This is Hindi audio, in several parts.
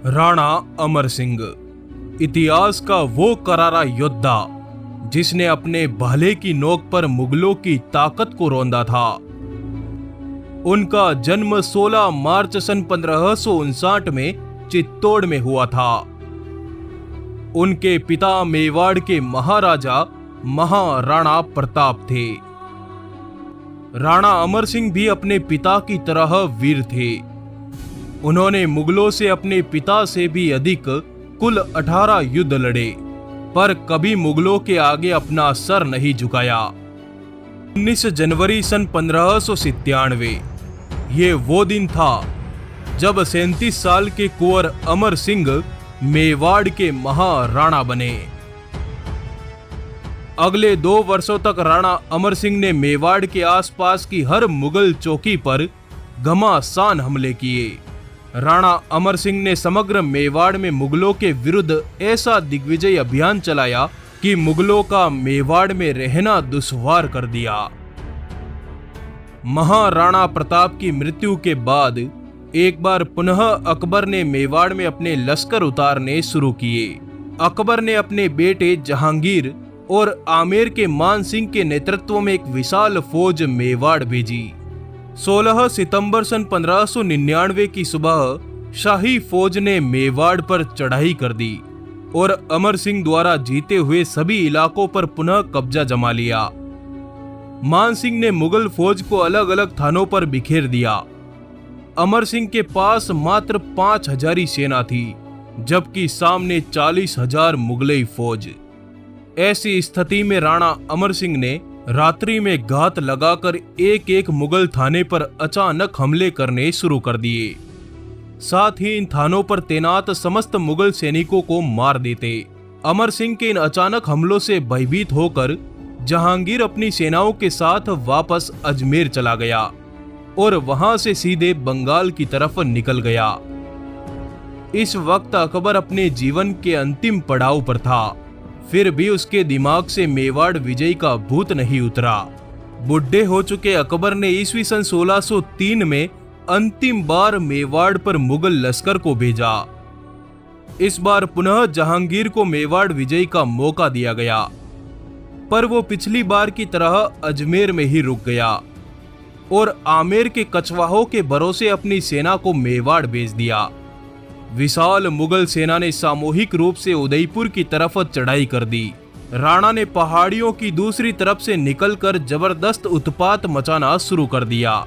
राणा अमर सिंह इतिहास का वो करारा योद्धा जिसने अपने भाले की नोक पर मुगलों की ताकत को रौंदा था। उनका जन्म 16 मार्च सन 1559 में चित्तौड़ में हुआ था। उनके पिता मेवाड़ के महाराजा महाराणा प्रताप थे। राणा अमर सिंह भी अपने पिता की तरह वीर थे। उन्होंने मुगलों से अपने पिता से भी अधिक कुल 18 युद्ध लड़े, पर कभी मुगलों के आगे अपना सर नहीं झुकाया। 19 जनवरी सन 1597 ये वो दिन था जब 37 साल के कुंवर अमर सिंह मेवाड़ के महाराणा बने। अगले 2 वर्षों तक राणा अमर सिंह ने मेवाड़ के आसपास की हर मुगल चौकी पर घमासान हमले किए। राणा अमर सिंह ने समग्र मेवाड़ में मुगलों के विरुद्ध ऐसा दिग्विजय अभियान चलाया कि मुगलों का मेवाड़ में रहना दुश्वार कर दिया। महाराणा प्रताप की मृत्यु के बाद एक बार पुनः अकबर ने मेवाड़ में अपने लश्कर उतारने शुरू किए। अकबर ने अपने बेटे जहांगीर और आमेर के मान सिंह के नेतृत्व में एक विशाल फौज मेवाड़ भेजी। 16 सितंबर सन 1599 की सुबह शाही फौज ने मेवाड़ पर चढ़ाई कर दी और अमर सिंह द्वारा जीते हुए सभी इलाकों पर पुनः कब्जा जमा लिया। मान सिंह ने मुगल फौज को अलग अलग थानों पर बिखेर दिया। अमर सिंह के पास मात्र 5000 सेना थी, जबकि सामने 40,000 मुगलई फौज। ऐसी स्थिति में राणा अमर सिंह ने रात्रि में घात लगाकर एक एक मुगल थाने पर अचानक हमले करने शुरू कर दिए। साथ ही इन थानों पर तैनात समस्त मुगल सैनिकों को मार देते। अमर सिंह के इन अचानक हमलों से भयभीत होकर जहांगीर अपनी सेनाओं के साथ वापस अजमेर चला गया और वहां से सीधे बंगाल की तरफ निकल गया। इस वक्त अकबर अपने जीवन के अंतिम पड़ाव पर था, फिर भी उसके दिमाग से मेवाड़ विजय का भूत नहीं उतरा। बुढ़े हो चुके अकबर ने ईस्वी सन 1603 में अंतिम बार मेवाड़ पर मुगल लश्कर को भेजा। इस बार पुनः जहांगीर को मेवाड़ विजय का मौका दिया गया, पर वो पिछली बार की तरह अजमेर में ही रुक गया और आमेर के कछवाहों के भरोसे अपनी सेना को मेवाड़ भेज दिया। विशाल मुगल सेना ने सामूहिक रूप से उदयपुर की तरफ चढ़ाई कर दी। राणा ने पहाड़ियों की दूसरी तरफ से निकलकर जबरदस्त उत्पात मचाना शुरू कर दिया।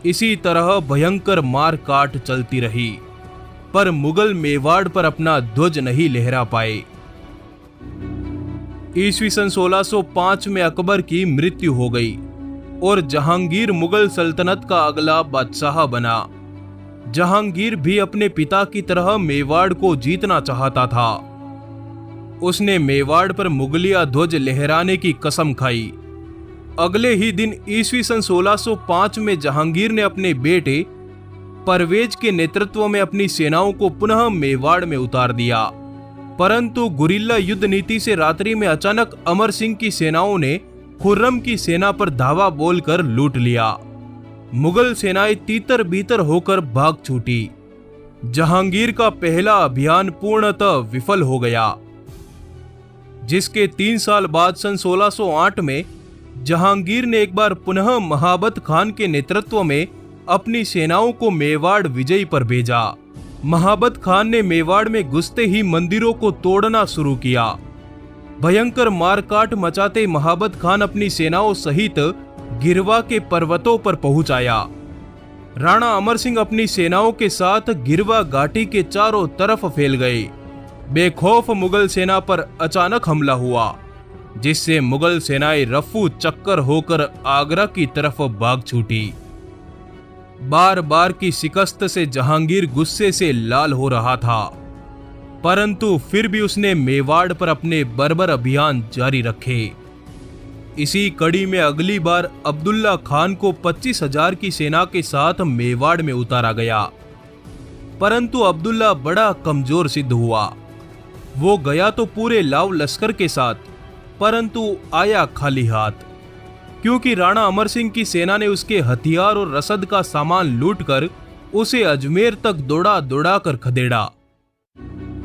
इसी तरह भयंकर मार काट चलती रही, पर मुगल मेवाड़ पर अपना ध्वज नहीं लहरा पाए। ईस्वी सन 1605 में अकबर की मृत्यु हो गई और जहांगीर मुगल सल्तनत का अगला बादशाह बना। जहांगीर भी अपने पिता की तरह मेवाड़ को जीतना चाहता था। उसने मेवाड़ पर मुगलिया ध्वज लहराने की कसम खाई। अगले ही दिन ईस्वी सन 1605 में जहांगीर ने अपने बेटे परवेज के नेतृत्व में अपनी सेनाओं को पुनः मेवाड़ में उतार दिया, परंतु गुरिल्ला युद्ध नीति से रात्रि में अचानक अमर सिंह की सेनाओं ने खुर्रम की सेना पर धावा बोलकर लूट लिया। मुगल सेनाएं तीतर बीतर होकर भाग छूटी। जहांगीर का पहला अभियान पूर्णतः विफल हो गया, जिसके 3 साल बाद सन 1608 में जहांगीर ने एक बार पुनः महाबत खान के नेतृत्व में अपनी सेनाओं को मेवाड़ विजय पर भेजा। महाबत खान ने मेवाड़ में घुसते ही मंदिरों को तोड़ना शुरू किया। भयंकर मारकाट मचाते महाबत खान अपनी सेनाओं सहित गिरवा के पर्वतों पर पहुंच आया। राणा अमर सिंह अपनी सेनाओं के साथ गिरवा घाटी के चारों तरफ फैल गए। बेखौफ मुगल सेना पर अचानक हमला हुआ, जिससे मुगल सेनाएं रफू चक्कर होकर आगरा की तरफ भाग छूटी। बार बार की शिकस्त से जहांगीर गुस्से से लाल हो रहा था, परंतु फिर भी उसने मेवाड़ पर अपने बर्बर अभियान जारी रखे। इसी कड़ी में अगली बार अब्दुल्ला खान को 25,000 की सेना के साथ मेवाड़ में उतारा गया, परंतु अब्दुल्ला बड़ा कमजोर सिद्ध हुआ। वो गया तो पूरे लाव लश्कर के साथ, परंतु आया खाली हाथ, क्योंकि राणा अमर सिंह की सेना ने उसके हथियार और रसद का सामान लूटकर उसे अजमेर तक दौड़ा दौड़ा कर खदेड़ा।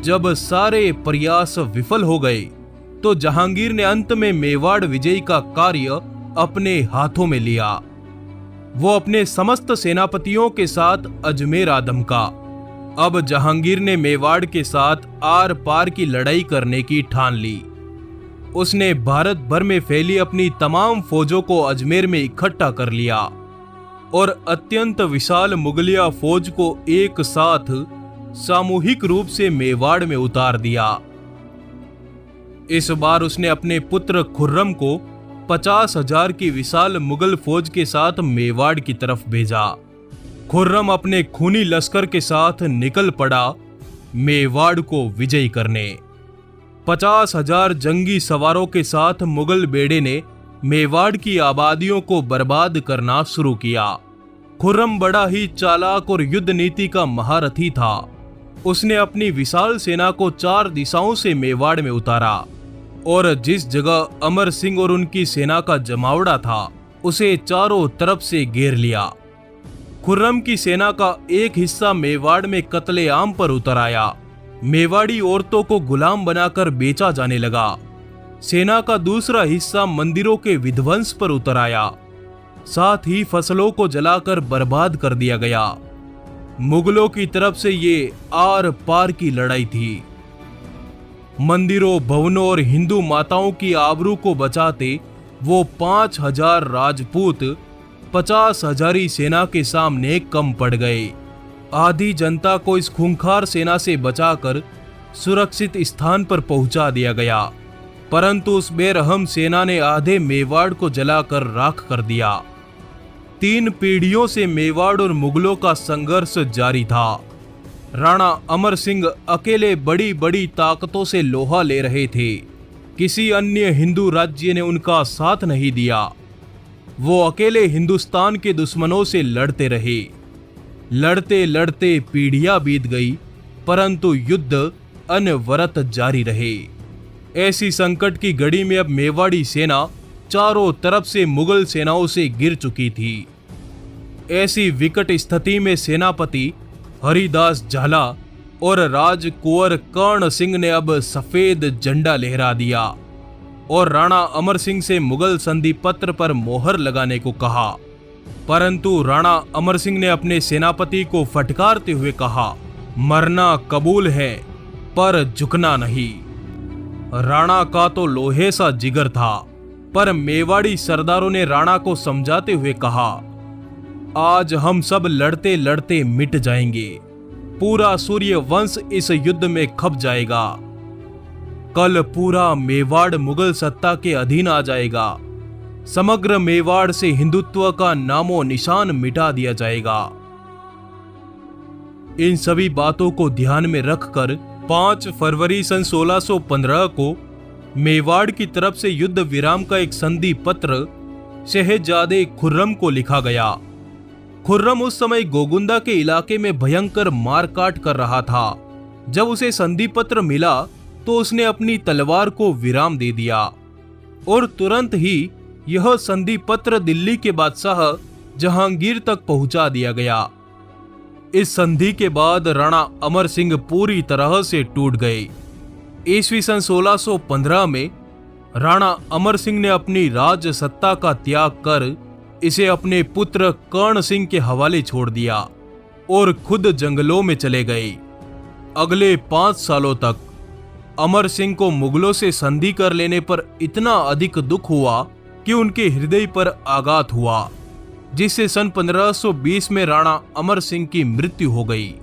जब सारे प्रयास विफल हो गए तो जहांगीर ने अंत में मेवाड़ विजय का कार्य अपने हाथों में लिया। वो अपने समस्त सेनापतियों के साथ अजमेर आ धमका। अब जहांगीर ने मेवाड़ के साथ आर पार की लड़ाई करने की ठान ली। उसने भारत भर में फैली अपनी तमाम फौजों को अजमेर में इकट्ठा कर लिया और अत्यंत विशाल मुगलिया फौज को एक साथ सामूहिक रूप से मेवाड़ में उतार दिया। इस बार उसने अपने पुत्र खुर्रम को 50,000 की विशाल मुगल फौज के साथ मेवाड़ की तरफ भेजा। खुर्रम अपने खूनी लश्कर के साथ निकल पड़ा मेवाड़ को विजयी करने। 50,000 जंगी सवारों के साथ मुगल बेड़े ने मेवाड़ की आबादियों को बर्बाद करना शुरू किया। खुर्रम बड़ा ही चालाक और युद्ध नीति का महारथी था। उसने अपनी विशाल सेना को 4 दिशाओं से मेवाड़ में उतारा और जिस जगह अमर सिंह और उनकी सेना का जमावड़ा था उसे चारों तरफ से घेर लिया। खुर्रम की सेना का एक हिस्सा मेवाड़ में कत्लेआम पर उतर आया। मेवाड़ी औरतों को गुलाम बनाकर बेचा जाने लगा। सेना का दूसरा हिस्सा मंदिरों के विध्वंस पर उतर आया। साथ ही फसलों को जलाकर बर्बाद कर दिया गया। मुगलों की तरफ से ये आर पार की लड़ाई थी। मंदिरों, भवनों और हिंदू माताओं की आबरू को बचाते वो 5,000 राजपूत 50,000 सेना के सामने कम पड़ गए। आधी जनता को इस खूंखार सेना से बचाकर सुरक्षित स्थान पर पहुंचा दिया गया, परंतु उस बेरहम सेना ने आधे मेवाड़ को जलाकर राख कर दिया। 3 पीढ़ियों से मेवाड़ और मुगलों का संघर्ष जारी था। राणा अमर सिंह अकेले बड़ी बड़ी ताकतों से लोहा ले रहे थे। किसी अन्य हिंदू राज्य ने उनका साथ नहीं दिया। वो अकेले हिंदुस्तान के दुश्मनों से लड़ते रहे। लड़ते लड़ते पीढ़ियां बीत गई, परंतु युद्ध अनवरत जारी रहे। ऐसी संकट की घड़ी में अब मेवाड़ी सेना चारों तरफ से मुगल सेनाओं से घिर चुकी थी। ऐसी विकट स्थिति में सेनापति हरिदास झाला और राजकुंवर कर्ण सिंह ने अब सफेद झंडा लहरा दिया और राणा अमर सिंह से मुगल संधि पत्र पर मोहर लगाने को कहा। परंतु राणा अमर सिंह ने अपने सेनापति को फटकारते हुए कहा, मरना कबूल है पर झुकना नहीं। राणा का तो लोहे सा जिगर था, पर मेवाड़ी सरदारों ने राणा को समझाते हुए कहा, आज हम सब लड़ते लड़ते मिट जाएंगे। पूरा सूर्य वंश इस युद्ध में खप जाएगा। कल पूरा मेवाड़ मुगल सत्ता के अधीन आ जाएगा। समग्र मेवाड़ से हिंदुत्व का नामो निशान मिटा दिया जाएगा। इन सभी बातों को ध्यान में रखकर 5 फरवरी सन 1615 को मेवाड़ की तरफ से युद्ध विराम का एक संधि पत्र शहजादे खुर्रम को लिखा गया। खुर्रम उस समय गोगुंदा के इलाके में भयंकर मारकाट कर रहा था। जब उसे संधि पत्र मिला तो उसने अपनी तलवार को विराम दे दिया और तुरंत ही यह संधि पत्र दिल्ली के बादशाह जहांगीर तक पहुंचा दिया गया। इस संधि के बाद राणा अमर सिंह पूरी तरह से टूट गए। ईस्वी सन 1615 में राणा अमर सिंह ने अपनी राज सत्ता का त्याग कर इसे अपने पुत्र कर्ण सिंह के हवाले छोड़ दिया और खुद जंगलों में चले गए। अगले 5 सालों तक अमर सिंह को मुगलों से संधि कर लेने पर इतना अधिक दुख हुआ कि उनके हृदय पर आघात हुआ, जिससे सन 1520 में राणा अमर सिंह की मृत्यु हो गई।